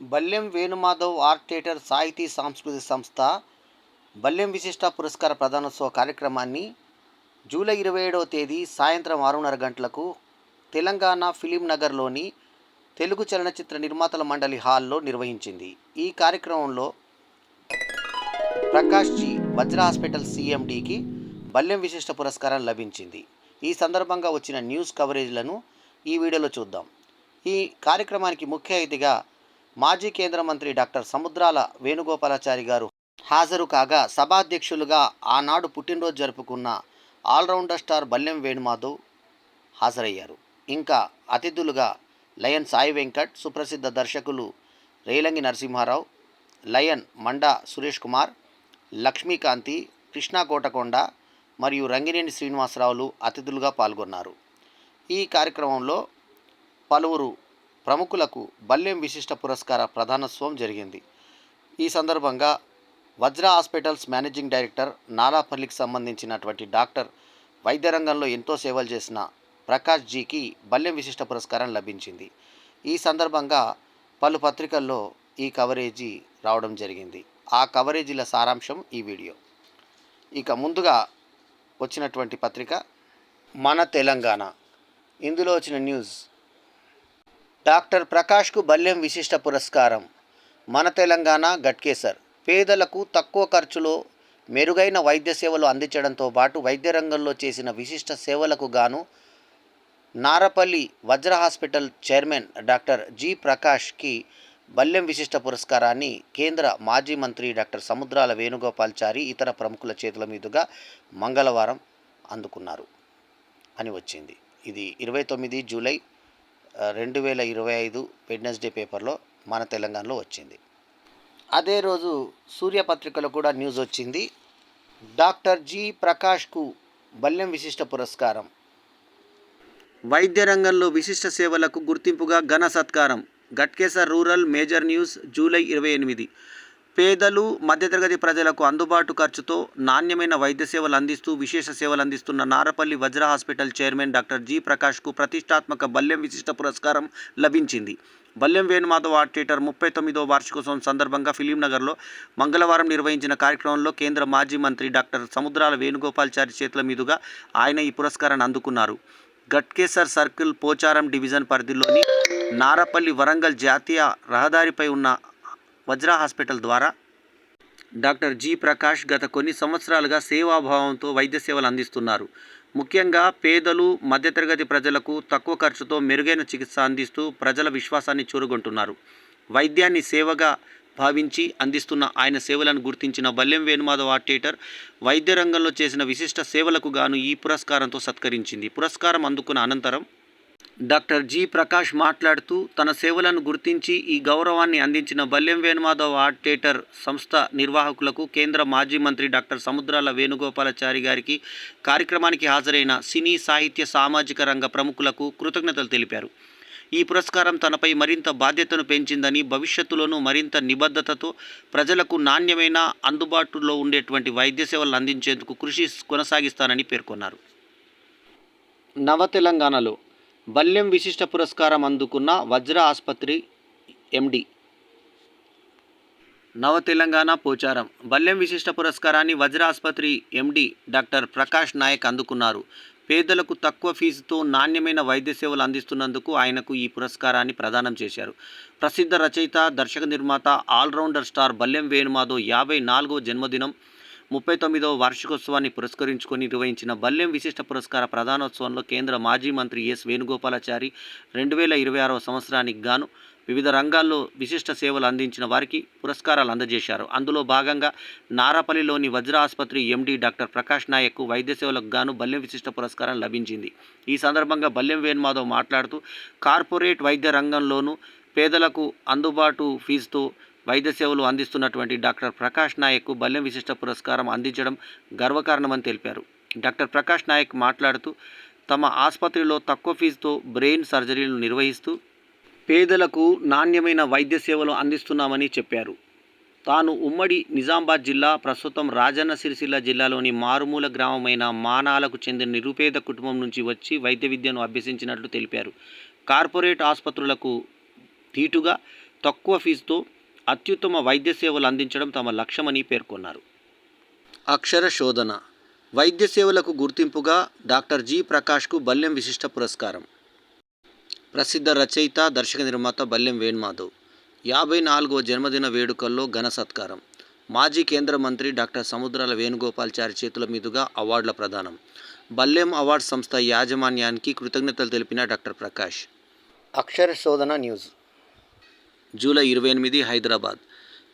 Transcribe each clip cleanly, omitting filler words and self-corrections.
బల్లెం Venumadhav art theatre సాహితీ సాంస్కృతిక సంస్థ బల్లెం విశిష్ట పురస్కార ప్రదానోత్సవ కార్యక్రమాన్ని జూలై 27వ తేదీ సాయంత్రం 6:30 గంటలకు తెలంగాణ ఫిలిం నగర్లోని తెలుగు చలనచిత్ర నిర్మాతల మండలి హాల్లో నిర్వహించింది. ఈ కార్యక్రమంలో ప్రకాష్ జీ వజ్ర హాస్పిటల్ సిఎండికి బల్లెం విశిష్ట పురస్కారం లభించింది. ఈ సందర్భంగా వచ్చిన న్యూస్ కవరేజ్లను ఈ వీడియోలో చూద్దాం. ఈ కార్యక్రమానికి ముఖ్య అతిథిగా మాజీ కేంద్ర మంత్రి డాక్టర్ సముద్రాల వేణుగోపాలాచారి గారు హాజరు కాగా, సభాధ్యక్షులుగా ఆనాడు పుట్టినరోజు జరుపుకున్న ఆల్రౌండర్ స్టార్ బల్లెం వేణుమాధవ్ హాజరయ్యారు. ఇంకా అతిథులుగా లయన్ సాయి వెంకట్, సుప్రసిద్ధ దర్శకులు రేలంగి నరసింహారావు, లయన్ మండా సురేష్ కుమార్, లక్ష్మీకాంతి, కృష్ణా కోటకొండ మరియు రంగినేని శ్రీనివాసరావులు అతిథులుగా పాల్గొన్నారు. ఈ కార్యక్రమంలో పలువురు ప్రముఖులకు బల్లెం విశిష్ట పురస్కార ప్రదానోత్సవం జరిగింది. ఈ సందర్భంగా వజ్ర హాస్పిటల్స్ మేనేజింగ్ డైరెక్టర్ నాలాపల్లికి సంబంధించినటువంటి డాక్టర్, వైద్య రంగంలో ఎంతో సేవలు చేసిన ప్రకాష్ జీకి బల్లెం విశిష్ట పురస్కారం లభించింది. ఈ సందర్భంగా పలు పత్రికల్లో ఈ కవరేజీ రావడం జరిగింది. ఆ కవరేజీల సారాంశం ఈ వీడియో. ఇక ముందుగా వచ్చినటువంటి పత్రిక మన తెలంగాణ. ఇందులో వచ్చిన న్యూస్: డాక్టర్ ప్రకాష్కు బల్లెం విశిష్ట పురస్కారం. మన తెలంగాణ గట్కేసర్ పేదలకు తక్కువ ఖర్చులో మెరుగైన వైద్య సేవలు అందించడంతో పాటు వైద్య రంగంలో చేసిన విశిష్ట సేవలకు గాను నారపల్లి వజ్ర హాస్పిటల్ చైర్మన్ డాక్టర్ జి ప్రకాష్కి బల్లెం విశిష్ట పురస్కారాన్ని కేంద్ర మాజీ మంత్రి డాక్టర్ సముద్రాల వేణుగోపాలాచారి ఇతర ప్రముఖుల చేతుల మీదుగా మంగళవారం అందుకున్నారు అని వచ్చింది. ఇది 29 జూలై 2025 వెడ్నెస్డే పేపర్లో మన తెలంగాణలో వచ్చింది. అదే రోజు సూర్యపత్రికలో కూడా న్యూస్ వచ్చింది. డాక్టర్ జి ప్రకాష్కు బల్లెం విశిష్ట పురస్కారం. వైద్య రంగంలో విశిష్ట సేవలకు గుర్తింపుగా ఘన సత్కారం. Ghatkesar rural major news July 28. పేదలు, మధ్యతరగతి ప్రజలకు అందుబాటు ఖర్చుతో నాణ్యమైన వైద్య సేవలు అందిస్తూ విశేష సేవలు అందిస్తున్న నారపల్లి వజ్ర హాస్పిటల్ చైర్మన్ డాక్టర్ జి ప్రకాష్కు ప్రతిష్టాత్మక బల్లెం విశిష్ట పురస్కారం లభించింది. బల్లెం వేణుమాధవ్ ఆర్ట్ థియేటర్ 39వ వార్షికోత్సవం సందర్భంగా ఫిలిం నగర్లో మంగళవారం నిర్వహించిన కార్యక్రమంలో కేంద్ర మాజీ మంత్రి డాక్టర్ సముద్రాల వేణుగోపాలాచారి చేతుల మీదుగా ఆయన ఈ పురస్కారాన్ని అందుకున్నారు. గట్కేసర్ సర్కిల్ పోచారం డివిజన్ పరిధిలోని నారపల్లి వరంగల్ జాతీయ రహదారిపై ఉన్న వజ్ర హాస్పిటల్ ద్వారా డాక్టర్ జి ప్రకాష్ గత కొన్ని సంవత్సరాలుగా సేవాభావంతో వైద్య సేవలు అందిస్తున్నారు. ముఖ్యంగా పేదలు, మధ్యతరగతి ప్రజలకు తక్కువ ఖర్చుతో మెరుగైన చికిత్స అందిస్తూ ప్రజల విశ్వాసాన్ని చూరగొంటున్నారు. వైద్యాన్ని సేవగా భావించి అందిస్తున్న ఆయన సేవలను గుర్తించిన బల్లెం వేణుమాధవ్ ఆర్ట్ థియేటర్ వైద్య రంగంలో చేసిన విశిష్ట సేవలకు గాను ఈ పురస్కారంతో సత్కరించింది. పురస్కారం అందుకున్న అనంతరం డాక్టర్ జి ప్రకాష్ మాట్లాడుతూ, తన సేవలను గుర్తించి ఈ గౌరవాన్ని అందించిన బల్లెం వేణుమాధవ్ ఆర్ట్ థియేటర్ సంస్థ నిర్వాహకులకు, కేంద్ర మాజీ మంత్రి డాక్టర్ సముద్రాల వేణుగోపాలాచారి గారికి, కార్యక్రమానికి హాజరైన సినీ, సాహిత్య, సామాజిక రంగ ప్రముఖులకు కృతజ్ఞతలు తెలిపారు. ఈ పురస్కారం తనపై మరింత బాధ్యతను పెంచిందని, భవిష్యత్తులోనూ మరింత నిబద్ధతతో ప్రజలకు నాణ్యమైన, అందుబాటులో ఉండేటువంటి వైద్య సేవలను అందించేందుకు కృషి కొనసాగిస్తానని పేర్కొన్నారు. నవ తెలంగాణలో బల్లెం విశిష్ట పురస్కారం అందుకున్న వజ్ర ఆసుపత్రి ఎండి. నవ తెలంగాణ పోచారం బల్లెం విశిష్ట పురస్కారాన్ని వజ్ర ఆసుపత్రి ఎండి డాక్టర్ ప్రకాష్ నాయక్ అందుకున్నారు. పేదలకు తక్కువ ఫీజుతో నాణ్యమైన వైద్య సేవలు అందిస్తున్నందుకు ఆయనకు ఈ పురస్కారాన్ని ప్రదానం చేశారు. ప్రసిద్ధ రచయిత, దర్శక నిర్మాత, ఆల్రౌండర్ స్టార్ బల్లెం వేణుమాధవ్ 54వ జన్మదినం 39వ వార్షికోత్సవాన్ని పురస్కరించుకొని నిర్వహించిన బల్లెం విశిష్ట పురస్కార ప్రదానోత్సవంలో కేంద్ర మాజీ మంత్రి ఎస్ వేణుగోపాలాచారి 2026వ సంవత్సరానికి గాను వివిధ రంగాల్లో విశిష్ట సేవలు అందించిన వారికి పురస్కారాలు అందజేశారు. అందులో భాగంగా నారాపల్లిలోని వజ్ర ఆసుపత్రి ఎండి డాక్టర్ ప్రకాష్ నాయక్ వైద్య సేవలకు గాను బల్లెం విశిష్ట పురస్కారం లభించింది. ఈ సందర్భంగా బల్లెం వేణుమాధవ్ మాట్లాడుతూ, కార్పొరేట్ వైద్య రంగంలోనూ పేదలకు అందుబాటు ఫీజుతో వైద్య సేవలు అందిస్తున్నటువంటి డాక్టర్ ప్రకాష్ నాయక్ బల్లెం విశిష్ట పురస్కారం అందించడం గర్వకారణమని తెలిపారు. డాక్టర్ ప్రకాష్ నాయక్ మాట్లాడుతూ, తమ ఆసుపత్రిలో తక్కువ ఫీజుతో బ్రెయిన్ సర్జరీలు నిర్వహిస్తూ పేదలకు నాణ్యమైన వైద్య సేవలు అందిస్తున్నామని చెప్పారు. తాను ఉమ్మడి నిజామాబాద్ జిల్లా, ప్రస్తుతం రాజన్న సిరిసిల్ల జిల్లాలోని మారుమూల గ్రామమైన మానాలకు చెందిన నిరుపేద కుటుంబం నుంచి వచ్చి వైద్య విద్యను అభ్యసించినట్లు తెలిపారు. కార్పొరేట్ ఆసుపత్రులకు ధీటుగా తక్కువ ఫీజుతో అత్యుత్తమ వైద్య సేవలు అందించడం తమ లక్ష్యమని పేర్కొన్నారు. అక్షర శోధన వైద్య సేవలకు గుర్తింపుగా డాక్టర్ జి ప్రకాష్కు బల్లెం విశిష్ట పురస్కారం. ప్రసిద్ధ రచయిత, దర్శక నిర్మాత బల్లెం వేణుమాధవ్ 54వ జన్మదిన వేడుకల్లో ఘన సత్కారం. మాజీ కేంద్ర మంత్రి డాక్టర్ సముద్రాల వేణుగోపాల్చారి చేతుల మీదుగా అవార్డుల ప్రదానం. బల్లెం అవార్డ్స్ సంస్థ యాజమాన్యానికి కృతజ్ఞతలు తెలిపిన డాక్టర్ ప్రకాష్. అక్షర శోధన న్యూస్ జూలై 28 హైదరాబాద్.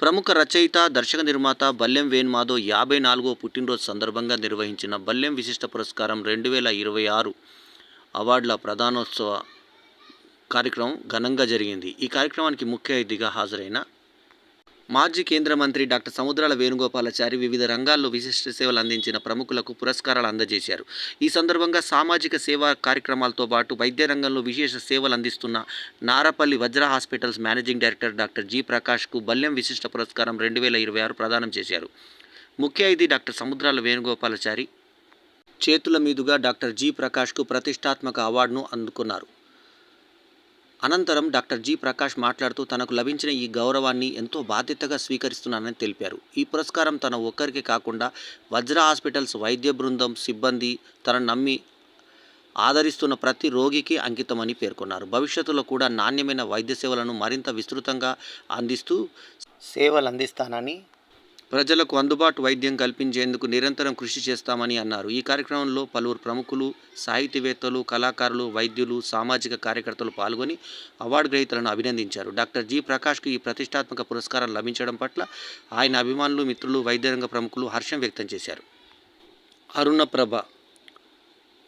ప్రముఖ రచయిత, దర్శక నిర్మాత బల్లెం వేణుమాధవ్ 54వ పుట్టినరోజు సందర్భంగా నిర్వహించిన బల్లెం విశిష్ట పురస్కారం 2026 అవార్డుల ప్రదానోత్సవ కార్యక్రమం ఘనంగా జరిగింది. ఈ కార్యక్రమానికి ముఖ్య అతిథిగా హాజరైన మాజీ కేంద్ర మంత్రి డాక్టర్ సముద్రాల వేణుగోపాలాచారి వివిధ రంగాల్లో విశిష్ట సేవలు అందించిన ప్రముఖులకు పురస్కారాలు అందజేశారు. ఈ సందర్భంగా సామాజిక సేవా కార్యక్రమాలతో పాటు వైద్య రంగంలో విశేష సేవలు అందిస్తున్న Narapalli Vajra hospitals managing director doctor G ప్రకాష్కు బల్లెం విశిష్ట పురస్కారం 2026 ప్రదానం చేశారు. ముఖ్య అతిథి డాక్టర్ సముద్రాల వేణుగోపాలాచారి చేతుల మీదుగా డాక్టర్ జి ప్రకాష్కు ప్రతిష్టాత్మక అవార్డును అందుకున్నారు. అనంతరం డాక్టర్ జి ప్రకాష్ మాట్లాడుతూ తనకు లభించిన ఈ గౌరవాన్ని ఎంతో బాధ్యతగా స్వీకరిస్తున్నానని తెలిపారు. ఈ పురస్కారం తన ఒక్కరికి కాకుండా వజ్ర హాస్పిటల్స్ వైద్య బృందం, సిబ్బంది, తనను నమ్మి ఆదరిస్తున్న ప్రతి రోగికి అంకితమని పేర్కొన్నారు. భవిష్యత్తులో కూడా నాణ్యమైన వైద్య సేవలను మరింత విస్తృతంగా సేవలు అందిస్తానని, ప్రజలకు అందుబాటు వైద్యం కల్పించేందుకు నిరంతరం కృషి చేస్తామని అన్నారు. ఈ కార్యక్రమంలో పలువురు ప్రముఖులు, సాహితీవేత్తలు, కళాకారులు, వైద్యులు, సామాజిక కార్యకర్తలు పాల్గొని అవార్డు గ్రహీతలను అభినందించారు. డాక్టర్ జి ప్రకాష్కు ఈ ప్రతిష్టాత్మక పురస్కారం లభించడం పట్ల ఆయన అభిమానులు, మిత్రులు, వైద్యరంగ ప్రముఖులు హర్షం వ్యక్తం చేశారు. అరుణప్రభ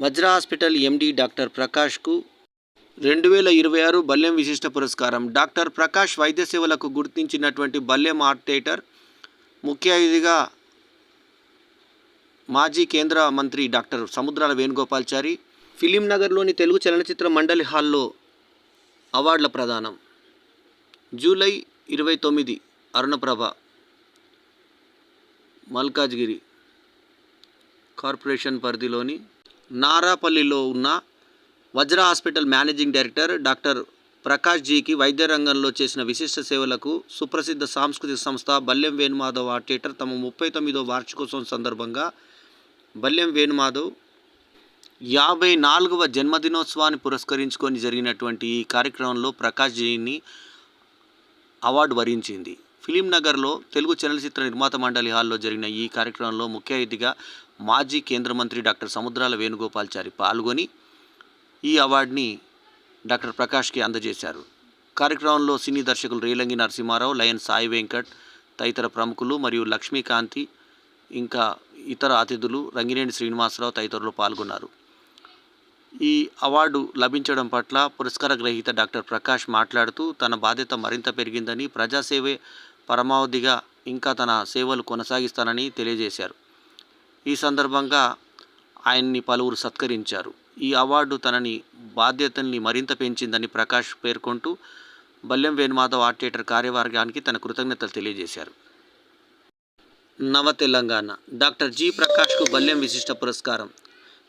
వజ్ర హాస్పిటల్ ఎండి డాక్టర్ ప్రకాష్కు 2026 బల్లెం విశిష్ట పురస్కారం. డాక్టర్ ప్రకాష్ వైద్య సేవలకు గుర్తించినటువంటి బల్లెం ఆర్ట్ థియేటర్ ముఖ్య అతిథిగా మాజీ కేంద్ర మంత్రి డాక్టర్ సముద్రాల వేణుగోపాల్చారి, ఫిలిం నగర్లోని తెలుగు చలనచిత్ర మండలి హాల్లో అవార్డుల ప్రదానం. జూలై 29 అరుణప్రభ మల్కాజ్గిరి కార్పొరేషన్ పరిధిలోని నారాపల్లిలో ఉన్న Vajra hospital managing director doctor Prakash జీకి వైద్య రంగంలో చేసిన విశిష్ట సేవలకు సుప్రసిద్ధ సాంస్కృతిక సంస్థ బల్లెం వేణుమాధవ్ ఆర్ట్ థియేటర్ తమ 39వ వార్షికోత్సవం సందర్భంగా బల్లెం వేణుమాధవ్ 54వ జన్మదినోత్సవాన్ని పురస్కరించుకొని జరిగినటువంటి ఈ కార్యక్రమంలో ప్రకాష్ జీని అవార్డు వరించింది. ఫిలిం నగర్లో తెలుగు చలనచిత్ర నిర్మాత మండలి హాల్లో జరిగిన ఈ కార్యక్రమంలో ముఖ్య అతిథిగా మాజీ కేంద్ర మంత్రి డాక్టర్ సముద్రాల వేణుగోపాల్చారి పాల్గొని ఈ అవార్డుని డాక్టర్ ప్రకాష్కి అందజేశారు. కార్యక్రమంలో సినీ దర్శకులు రేలంగి నరసింహారావు, లయన్ సాయి వెంకట్ తదితర ప్రముఖులు మరియు లక్ష్మీకాంతి, ఇంకా ఇతర అతిథులు రంగినేని శ్రీనివాసరావు తదితరులు పాల్గొన్నారు. ఈ అవార్డు లభించడం పట్ల పురస్కార గ్రహీత డాక్టర్ ప్రకాష్ మాట్లాడుతూ తన బాధ్యత మరింత పెరిగిందని, ప్రజాసేవే పరమావధిగా ఇంకా తన సేవలు కొనసాగిస్తానని తెలియజేశారు. ఈ సందర్భంగా ఆయన్ని పలువురు సత్కరించారు. ఈ అవార్డు తనని బాధ్యతల్ని మరింత పెంచిందని ప్రకాష్ పేర్కొంటూ బల్లెం వేణుమాధవ్ ఆర్ట్ థియేటర్ కార్యవర్గానికి తన కృతజ్ఞతలు తెలియజేశారు. నవ తెలంగాణ డాక్టర్ జి ప్రకాష్కు బల్లెం విశిష్ట పురస్కారం.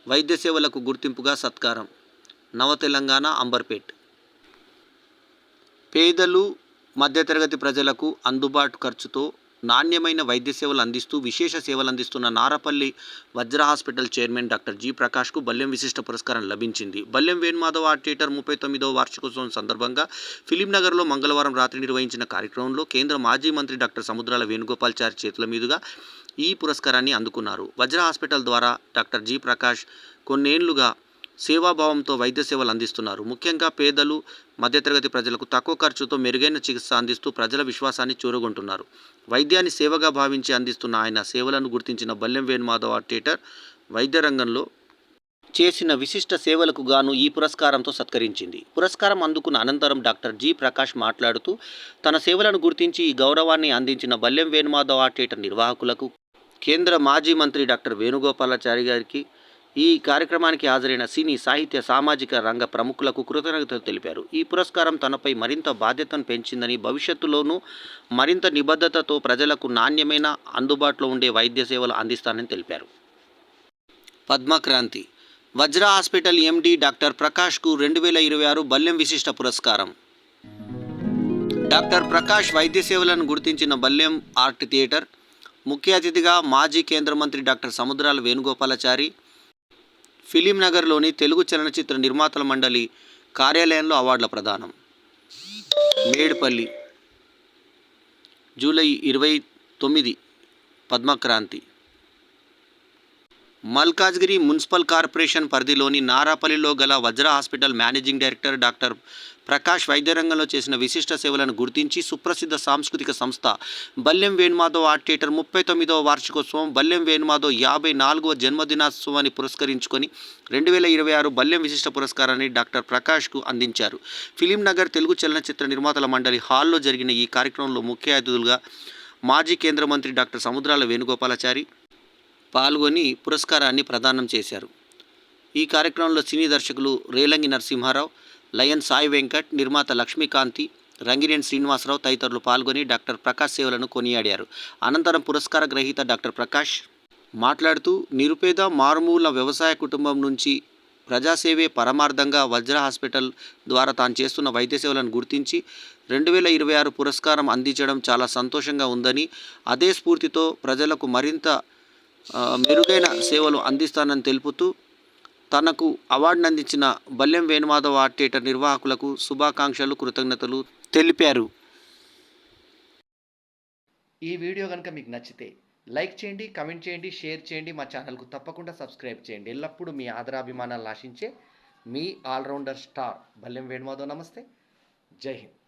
వైద్య సేవలకు గుర్తింపుగా సత్కారం. నవ తెలంగాణ అంబర్పేట్. పేదలు, మధ్యతరగతి ప్రజలకు అందుబాటు ఖర్చుతో నాణ్యమైన వైద్య సేవలు అందిస్తూ విశేష సేవలు అందిస్తున్న నారపల్లి వజ్ర హాస్పిటల్ చైర్మన్ డాక్టర్ జి ప్రకాష్కు బల్లెం విశిష్ట పురస్కారం లభించింది. బల్లెం వేణుమాధవ్ ఆర్ట్ థియేటర్ 39వ వార్షికోత్సవం సందర్భంగా ఫిలిం నగర్లో మంగళవారం రాత్రి నిర్వహించిన కార్యక్రమంలో కేంద్ర మాజీ మంత్రి డాక్టర్ సముద్రాల వేణుగోపాల్చారి చేతుల మీదుగా ఈ పురస్కారాన్ని అందుకున్నారు. వజ్ర హాస్పిటల్ ద్వారా డాక్టర్ జి ప్రకాష్ కొన్నేళ్లుగా సేవాభావంతో వైద్య సేవలు అందిస్తున్నారు. ముఖ్యంగా పేదలు, మధ్యతరగతి ప్రజలకు తక్కువ ఖర్చుతో మెరుగైన చికిత్స అందిస్తూ ప్రజల విశ్వాసాన్ని చూరగొంటున్నారు. వైద్యాన్ని సేవగా భావించి అందిస్తున్న ఆయన సేవలను గుర్తించిన బల్లెం వేణుమాధవ్ ఆర్ట్ థియేటర్ వైద్య రంగంలో చేసిన విశిష్ట సేవలకు గాను ఈ పురస్కారంతో సత్కరించింది. పురస్కారం అందుకున్న అనంతరం డాక్టర్ జి ప్రకాష్ మాట్లాడుతూ తన సేవలను గుర్తించి ఈ గౌరవాన్ని అందించిన బల్లెం వేణుమాధవ్ ఆర్ట్ థియేటర్ నిర్వాహకులకు, కేంద్ర మాజీ మంత్రి డాక్టర్ వేణుగోపాలాచారి గారికి, ఈ కార్యక్రమానికి హాజరైన సినీ, సాహిత్య, సామాజిక రంగ ప్రముఖులకు కృతజ్ఞతలు తెలిపారు. ఈ పురస్కారం తనపై మరింత బాధ్యతను పెంచిందని, భవిష్యత్తులోనూ మరింత నిబద్ధతతో ప్రజలకు నాణ్యమైన, అందుబాటులో ఉండే వైద్య సేవలు అందిస్తానని తెలిపారు. పద్మక్రాంతి వజ్ర హాస్పిటల్ ఎండి డాక్టర్ ప్రకాష్కు 2026 బల్లెం విశిష్ట పురస్కారం. డాక్టర్ ప్రకాష్ వైద్య సేవలను గుర్తించిన బల్లెం ఆర్ట్ థియేటర్. ముఖ్య అతిథిగా మాజీ కేంద్ర మంత్రి డాక్టర్ సముద్రాల వేణుగోపాలాచారి. ఫిలిం నగర్లోని తెలుగు చలనచిత్ర నిర్మాతల మండలి కార్యాలయంలో అవార్డుల ప్రదానం. Medpally July 29 Padmakranti. Malkajgiri municipal corporation పరిధిలోని నారాపల్లిలో గల Vajra hospital managing director doctor Prakash వైద్య రంగంలో చేసిన విశిష్ట సేవలను గుర్తించి సుప్రసిద్ధ సాంస్కృతిక సంస్థ బల్లెం వేణుమాధవ్ ఆర్ట్ థియేటర్ 39వ వార్షికోత్సవం, బల్లెం వేణుమాధవ్ 54వ జన్మదినోత్సవాన్ని పురస్కరించుకొని 2026 బల్లెం విశిష్ట పురస్కారాన్ని డాక్టర్ ప్రకాష్కు అందించారు. ఫిలిం నగర్ తెలుగు చలనచిత్ర నిర్మాతల మండలి హాల్లో జరిగిన ఈ కార్యక్రమంలో ముఖ్య అతిథులుగా మాజీ కేంద్ర మంత్రి డాక్టర్ సముద్రాల వేణుగోపాలాచారి పాల్గొని పురస్కారాన్ని ప్రదానం చేశారు. ఈ కార్యక్రమంలో సినీ దర్శకులు రేలంగి నరసింహారావు, లయన్ సాయి వెంకట్, నిర్మాత లక్ష్మీకాంతి, రంగినేని శ్రీనివాసరావు తదితరులు పాల్గొని డాక్టర్ ప్రకాష్ సేవలను కొనియాడారు. అనంతరం పురస్కార గ్రహీత డాక్టర్ ప్రకాష్ మాట్లాడుతూ, నిరుపేద మారుమూల వ్యవసాయ కుటుంబం నుంచి ప్రజాసేవే పరమార్థంగా వజ్ర హాస్పిటల్ ద్వారా తాను చేస్తున్న వైద్య సేవలను గుర్తించి 2026 పురస్కారం అందించడం చాలా సంతోషంగా ఉందని, అదే స్ఫూర్తితో ప్రజలకు మరింత మెరుగైన సేవలు అందిస్తానని తెలుపుతూ తనకు అవార్డును అందించిన బల్లెం వేణుమాధవ్ ఆర్ట్ థియేటర్ నిర్వాహకులకు శుభాకాంక్షలు, కృతజ్ఞతలు తెలిపారు. ఈ వీడియో కనుక మీకు నచ్చితే లైక్ చేయండి, కమెంట్ చేయండి, షేర్ చేయండి. మా ఛానల్కు తప్పకుండా సబ్స్క్రైబ్ చేయండి. ఎల్లప్పుడూ మీ ఆదరాభిమానాలు ఆశించే మీ ఆల్రౌండర్ స్టార్ బల్లెం వేణుమాధవ్. నమస్తే, జై హింద్.